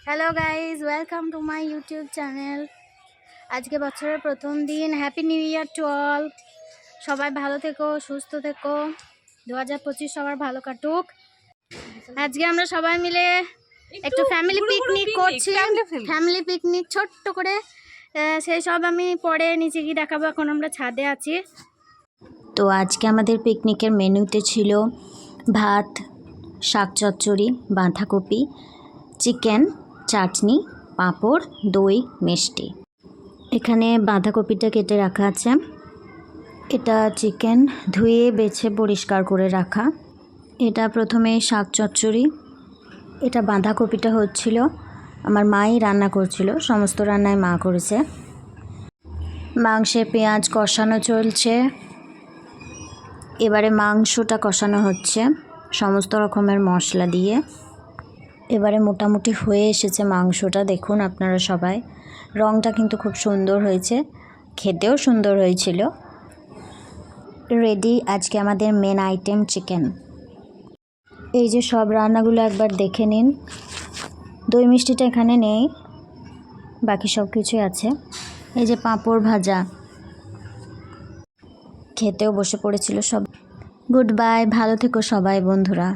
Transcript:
Hello guys, welcome to my YouTube channel. আজকে বছরের প্রথম দিন। Happy new year to all. সবাই ভালো থেকো, সুস্থ থেকো। 2025 সবার ভালো কাটুক। আজকে আমরা সবাই মিলে একটু ফ্যামিলি পিকনিক করছি। ফ্যামিলি পিকনিক ছোট্ট করে, সেই সব আমি পরে নিচে গিয়ে দেখাবো। এখন আমরা ছাদে আছি। তো আজকে আমাদের পিকনিকের মেনুতে ছিল ভাত, শাক চচ্চড়ি, বাঁধাকপি, চিকেন, চাটনি, পাঁপড়, দই, মিষ্টি। এখানে বাঁধাকপিটা কেটে রাখা আছে, এটা চিকেন ধুয়ে বেছে পরিষ্কার করে রাখা, এটা প্রথমে শাক চচ্চড়ি, এটা বাঁধাকপিটা হচ্ছিল আমার মাই রান্না করছিল, সমস্ত রান্নায় মা করেছে। মাংসে পেঁয়াজ কষানো চলছে, এবারে মাংসটা কষানো হচ্ছে সমস্ত রকমের মশলা দিয়ে। এবারে মোটামুটি হয়ে এসেছে মাংসটা, দেখুন আপনারা সবাই। রঙটা কিন্তু খুব সুন্দর হয়েছে, খেতেও সুন্দর হয়েছিল। রেডি আজকে আমাদের মেন আইটেম চিকেন। এই যে সব রান্নাগুলো একবার দেখে নিন। দই মিষ্টিটা এখানে নেই, বাকি সব কিছুই আছে। এই যে পাঁপড় ভাজা, খেতেও বসে পড়েছিল সব। গুড বাই, ভালো থেকো সবাই বন্ধুরা।